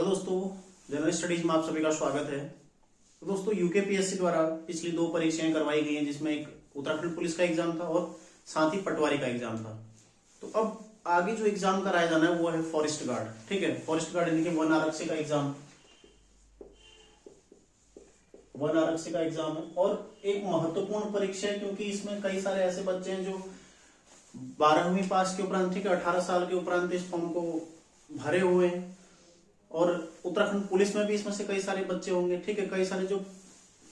Hello दोस्तों, general studies में आप सभी का स्वागत है। तो दोस्तों, यूकेपीएससी द्वारा पिछली 2 परीक्षाएं करवाई गई हैं, जिसमें एक उत्तराखंड पुलिस का एग्जाम था और साथ ही पटवारी का एग्जाम था। तो अब आगे जो एग्जाम कराया जाना है वो है फॉरेस्ट गार्ड। ठीक है, फॉरेस्ट गार्ड यानी कि वन आरक्षी का एग्जाम, वन आरक्षी का एग्जाम है और एक महत्वपूर्ण परीक्षा है, क्योंकि इसमें कई सारे ऐसे बच्चे हैं जो 12वीं पास के उपरांत, ठीक है, 18 साल के उपरांत इस फॉर्म को भरे हुए हैं। और उत्तराखंड पुलिस में भी इसमें से कई सारे बच्चे होंगे। ठीक है, कई सारे जो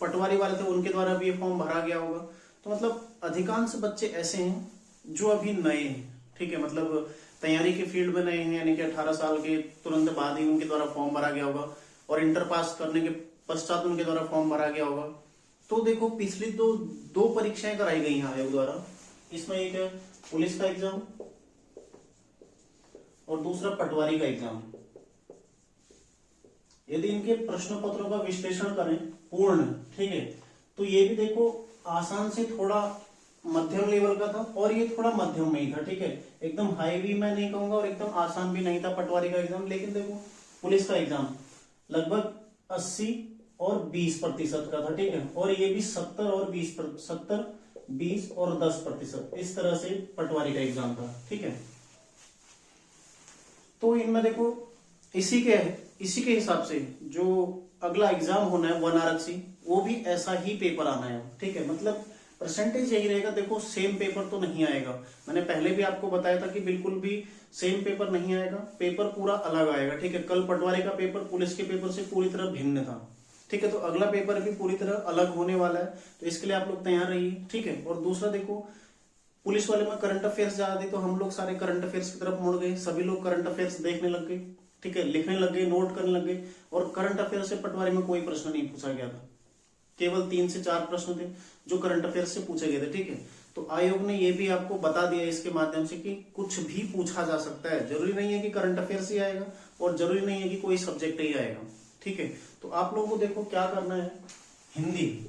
पटवारी वाले थे उनके द्वारा भी ये फॉर्म भरा गया होगा। तो मतलब अधिकांश बच्चे ऐसे हैं जो अभी नए हैं। ठीक है, मतलब तैयारी के फील्ड में नए हैं, यानी कि 18 साल के तुरंत बाद ही उनके द्वारा फॉर्म भरा गया होगा और इंटर पास करने के पश्चात उनके द्वारा फॉर्म भरा गया होगा। तो देखो, पिछली दो परीक्षाएं कराई गई हैं आयोग द्वारा। इसमें एक है पुलिस का एग्जाम और दूसरा पटवारी का एग्जाम। यदि इनके प्रश्न पत्रों का विश्लेषण करें पूर्ण, ठीक है, तो ये भी देखो आसान से थोड़ा मध्यम लेवल का था और ये थोड़ा मध्यम में ही था। ठीक है, एकदम हाई भी मैं नहीं कहूंगा और एकदम आसान भी नहीं था पटवारी का एग्जाम। लेकिन देखो, पुलिस का एग्जाम लगभग 80 और 20% का था। ठीक है, और ये भी 70 और 20 और 10%, इस तरह से पटवारी का एग्जाम था। ठीक है, तो इनमें देखो इसी के हिसाब से जो अगला एग्जाम होना है वन आरक्षी, वो भी ऐसा ही पेपर आना है। ठीक है, मतलब परसेंटेज यही रहेगा। देखो, सेम पेपर तो नहीं आएगा। मैंने पहले भी आपको बताया था कि बिल्कुल भी सेम पेपर नहीं आएगा, पेपर पूरा अलग आएगा। ठीक है, कल पटवारी का पेपर पुलिस के पेपर से पूरी तरह भिन्न था। ठीक है, तो अगला पेपर भी पूरी तरह अलग होने वाला है, तो इसके लिए आप लोग तैयार रहिए। ठीक है, और दूसरा देखो, पुलिस वाले में करंट अफेयर्स ज्यादा थे, तो हम लोग सारे करंट अफेयर्स की तरफ मुड़ गए। सभी लोग करंट अफेयर्स देखने लग गए, ठीक है, लिखने लग गए, नोट करने लग गए। और करंट अफेयर से पटवारी में कोई प्रश्न नहीं पूछा गया था, केवल 3 से 4 प्रश्न थे जो करंट अफेयर से पूछे गए थे। ठीक है, तो आयोग ने ये भी आपको बता दिया इसके माध्यम से कि कुछ भी पूछा जा सकता है। जरूरी नहीं है कि करंट अफेयर्स ही आएगा और जरूरी नहीं है कि कोई सब्जेक्ट ही आएगा। ठीक है, तो आप लोगों को देखो क्या करना है, हिंदी,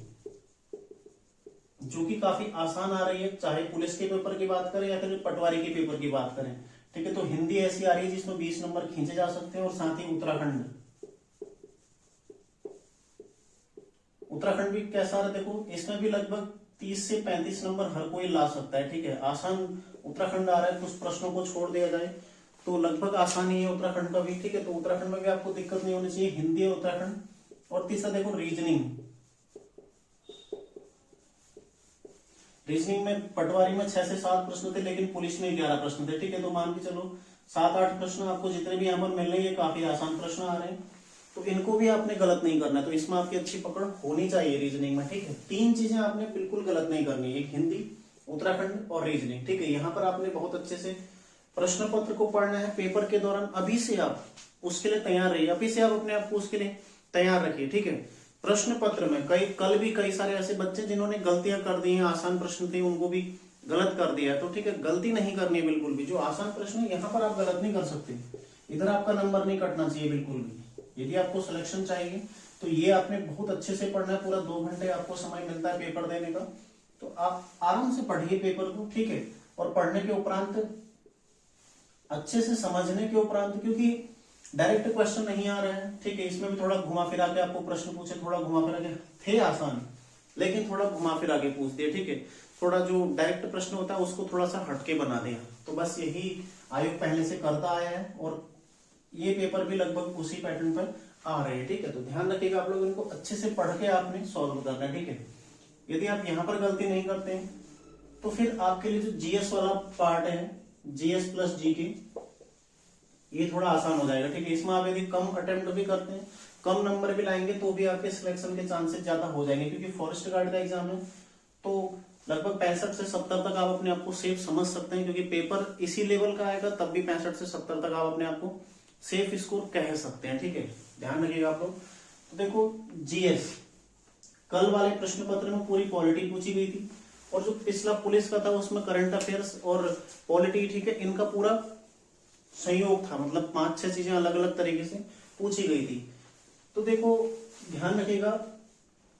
जो कि काफी आसान आ रही है, चाहे पुलिस के पेपर की बात करें या फिर पटवारी के पेपर की बात करें। ठीक है, तो हिंदी ऐसी आ रही है जिसमें 20 नंबर खींचे जा सकते हैं। और साथ ही उत्तराखंड भी कैसा है, देखो इसमें भी लगभग 30 से 35 नंबर हर कोई ला सकता है। ठीक है, आसान उत्तराखंड आ रहा है, कुछ प्रश्नों को छोड़ दिया जाए तो लगभग आसान ही है उत्तराखंड का भी। ठीक है, तो उत्तराखंड में भी आपको दिक्कत नहीं होनी चाहिए, हिंदी और उत्तराखंड। और तीसरा देखो रीजनिंग में पटवारी में 6 से 7 प्रश्न थे, लेकिन पुलिस में 11 प्रश्न थे। ठीक है, तो मान के चलो 7-8 प्रश्न आपको जितने भी यहाँ पर मिल रहे हैं काफी आसान प्रश्न आ रहे हैं, तो इनको भी आपने गलत नहीं करना है। तो इसमें आपकी अच्छी पकड़ होनी चाहिए रीजनिंग में। ठीक है, 3 चीजें आपने बिल्कुल गलत नहीं करनी है, एक हिंदी, उत्तराखंड और रीजनिंग। ठीक है, यहाँ पर आपने बहुत अच्छे से प्रश्न पत्र को पढ़ना है पेपर के दौरान। अभी से आप उसके लिए तैयार रहिए, अभी से आप अपने आप को उसके लिए तैयार रखिए। ठीक है, प्रश्न पत्र में कल भी कई सारे ऐसे बच्चे जिन्होंने गलतियां कर दी हैं, आसान प्रश्न थे उनको भी गलत कर दिया है। तो ठीक है, गलती नहीं करनी है बिल्कुल भी। जो आसान प्रश्न है यहाँ पर आप गलत नहीं कर सकते, इधर आपका नंबर नहीं कटना चाहिए बिल्कुल भी। यदि आपको सिलेक्शन चाहिए तो ये आपने बहुत अच्छे से पढ़ना है। पूरा 2 घंटे आपको समय मिलता है पेपर देने का, तो आप आराम से पढ़िए पेपर को। ठीक है, और पढ़ने के उपरांत, अच्छे से समझने के उपरांत, क्योंकि डायरेक्ट क्वेश्चन नहीं आ रहे हैं। ठीक है, इसमें भी थोड़ा घुमा फिरा के आपको प्रश्न पूछे, थोड़ा घुमा फिरा के थे आसान, लेकिन थोड़ा घुमा फिरा के पूछ दिया। ठीक है, थोड़ा जो डायरेक्ट प्रश्न होता है उसको थोड़ा सा हटके बना दिया। तो बस यही आयोग पहले से करता आया है और ये पेपर भी लगभग उसी पैटर्न पर आ रहे हैं। ठीक है, तो ध्यान रखिएगा, आप लोग इनको अच्छे से पढ़ के आपने सॉल्व करना है। ठीक है, यदि आप यहाँ पर गलती नहीं करते हैं तो फिर आपके लिए जो जीएस वाला पार्ट है, जीएस प्लस जीके, ये थोड़ा आसान हो जाएगा। ठीक है, इसमें आप यदि कम अटेम्प्ट भी करते हैं, कम नंबर भी लाएंगे, तो भी आपके सिलेक्शन के चांसेस ज्यादा हो जाएंगे। क्योंकि फॉरेस्ट गार्ड का एग्जाम है तो लगभग 65 से 70 तक आप अपने आप को सेफ समझ सकते हैं, क्योंकि पेपर इसी लेवल का आएगा, तब भी 65 से 70 तक आप अपने आप को सेफ स्कोर कह सकते हैं। ठीक है, ध्यान रखिएगा आप लोग। तो देखो, जीएस कल वाले प्रश्न पत्र में पूरी पॉलिटी पूछी गई थी, और जो पिछला पुलिस का था उसमें करंट अफेयर्स और पॉलिटी, ठीक है, इनका पूरा संयोग था। मतलब 5-6 चीजें अलग अलग तरीके से पूछी गई थी। तो देखो, ध्यान रखिएगा,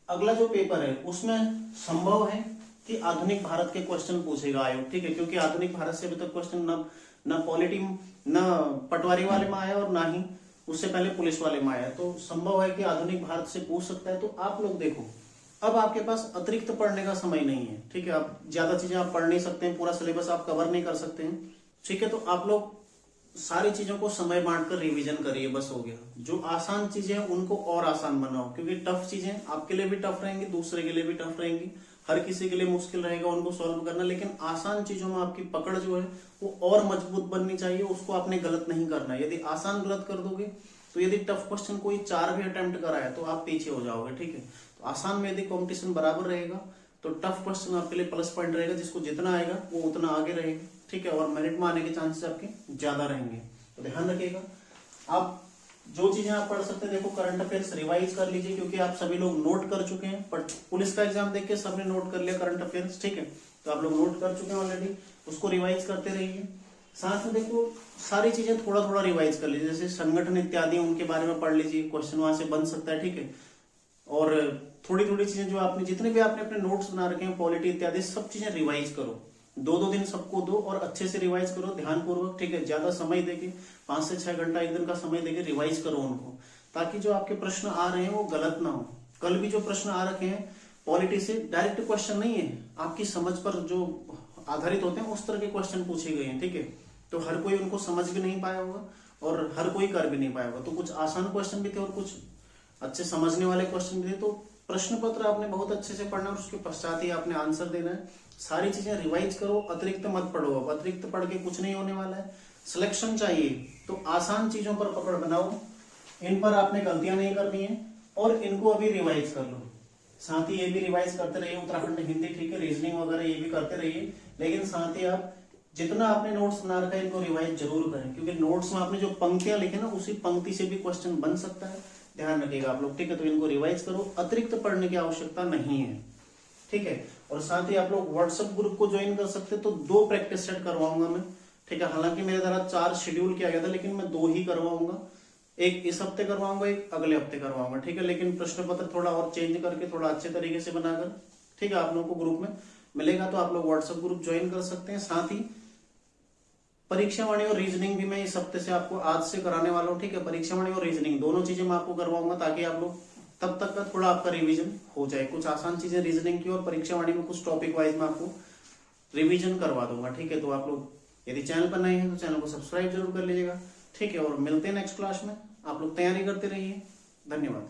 अगला जो पेपर है उसमें संभव है कि आधुनिक भारत के क्वेश्चन पूछेगा आयोग। ठीक है, क्योंकि आधुनिक भारत से अभी तक क्वेश्चन न पॉलिटी न पटवारी वाले में आया और ना ही उससे पहले पुलिस वाले में आया, तो संभव है कि आधुनिक भारत से पूछ सकता है। तो आप लोग देखो, अब आपके पास अतिरिक्त पढ़ने का समय नहीं है, ठीक है। आप ज्यादा चीजें आप पढ़ नहीं सकते हैं, पूरा सिलेबस आप कवर नहीं कर सकते हैं, ठीक है। तो आप लोग सारी चीजों को समय बांटकर रिवीजन करिए, बस हो गया। जो आसान चीजें हैं उनको और आसान बनाओ, क्योंकि टफ चीजें आपके लिए भी टफ रहेंगी, दूसरे के लिए भी टफ रहेंगी, हर किसी के लिए मुश्किल रहेगा उनको सॉल्व करना। लेकिन आसान चीजों में आपकी पकड़ जो है वो और मजबूत बननी चाहिए, उसको आपने गलत नहीं करना है। यदि आसान गलत कर दोगे तो यदि टफ क्वेश्चन कोई 4 भी अटेम्प्ट कराए तो आप पीछे हो जाओगे, ठीक है। तो आसान में यदि कॉम्पिटिशन बराबर रहेगा तो टफ क्वेश्चन आपके लिए प्लस पॉइंट रहेगा, जिसको जितना आएगा वो उतना आगे रहेगा, ठीक है। और मेरिट में आने के चांसेस आपके ज्यादा रहेंगे, तो ध्यान रखिएगा। आप जो चीजें आप पढ़ सकते हैं, देखो करंट अफेयर्स रिवाइज कर लीजिए, क्योंकि आप सभी लोग नोट कर चुके हैं, बट पुलिस का एग्जाम देख के सबने नोट कर लिया करंट अफेयर्स, ठीक है। तो आप लोग नोट कर चुके हैं ऑलरेडी, उसको रिवाइज करते रहिए। साथ में देखो सारी चीजें थोड़ा थोड़ा रिवाइज कर लीजिए, जैसे संगठन इत्यादि उनके बारे में पढ़ लीजिए, क्वेश्चन वहां से बन सकता है, ठीक है। और थोड़ी थोड़ी चीजें जो आपने जितने भी आपने अपने नोट्स बना रखे हैं, पॉलिटी इत्यादि सब चीजें रिवाइज करो, 2-2 दिन सबको दो और अच्छे से रिवाइज करो ध्यानपूर्वक, ठीक है। ज्यादा समय देके 5 से 6 घंटा एक दिन का समय देके रिवाइज करो उनको, ताकि जो आपके प्रश्न आ रहे हैं वो गलत ना हो। कल भी जो प्रश्न आ रखे हैं पॉलिटी से डायरेक्ट क्वेश्चन नहीं है, आपकी समझ पर जो आधारित होते हैं उस तरह के क्वेश्चन पूछे गए हैं, ठीक है। तो हर कोई उनको समझ भी नहीं पाया होगा और हर कोई कर भी नहीं पाया होगा। तो कुछ आसान क्वेश्चन भी थे और कुछ अच्छे समझने वाले क्वेश्चन भी थे। तो प्रश्न पत्र आपने बहुत अच्छे से पढ़ना है, उसके पश्चात ही आपने आंसर देना है। सारी चीजें रिवाइज करो, अतिरिक्त मत पढ़ो। अब अतिरिक्त पढ़ के कुछ नहीं होने वाला है। सिलेक्शन चाहिए तो आसान चीजों पर पकड़ बनाओ, इन पर आपने गलतियां नहीं करनी है और इनको अभी रिवाइज कर लो। साथ ही ये भी रिवाइज करते रहिए, उत्तराखंड हिंदी, ठीक है, रीजनिंग वगैरह ये भी करते रहिए। लेकिन साथ ही आप जितना आपने नोट्स बना रखा है इनको रिवाइज जरूर करें, क्योंकि नोट्स में आपने जो पंक्तियां लिखे ना उसी पंक्ति से भी क्वेश्चन बन सकता है, ध्यान रखिएगा आप लोग, ठीक है। तो इनको रिवाइज करो, अतिरिक्त पढ़ने की आवश्यकता नहीं है, ठीक है। और साथ ही आप लोग व्हाट्सएप ग्रुप को ज्वाइन कर सकते हैं, तो 2 प्रैक्टिस सेट करवाऊंगा मैं, ठीक है। हालांकि मेरे द्वारा 4 शेड्यूल किया गया था, लेकिन मैं 2 ही करवाऊंगा, एक इस हफ्ते करवाऊंगा, एक अगले हफ्ते करवाऊंगा, ठीक है। लेकिन प्रश्न पत्र थोड़ा और चेंज करके थोड़ा अच्छे तरीके से बनाकर, ठीक है, आप लोगों को ग्रुप में मिलेगा। तो आप लोग व्हाट्सएप ग्रुप ज्वाइन कर सकते हैं। साथ ही परीक्षा वाणी और रीजनिंग भी मैं इस हफ्ते से आपको आज से कराने वाला हूँ, ठीक है। परीक्षा वाणी और रीजनिंग दोनों चीजें मैं आपको करवाऊंगा, ताकि आप लोग तब तक का थोड़ा आपका रिवीजन हो जाए। कुछ आसान चीजें रीजनिंग की और परीक्षा वाणी में कुछ टॉपिक वाइज मैं आपको रिवीजन करवा दूंगा, ठीक है। तो आप लोग यदि चैनल पर नए हैं तो चैनल को सब्सक्राइब जरूर कर लीजिएगा, ठीक है। और मिलते हैं नेक्स्ट क्लास में, आप लोग तैयारी करते रहिए। धन्यवाद।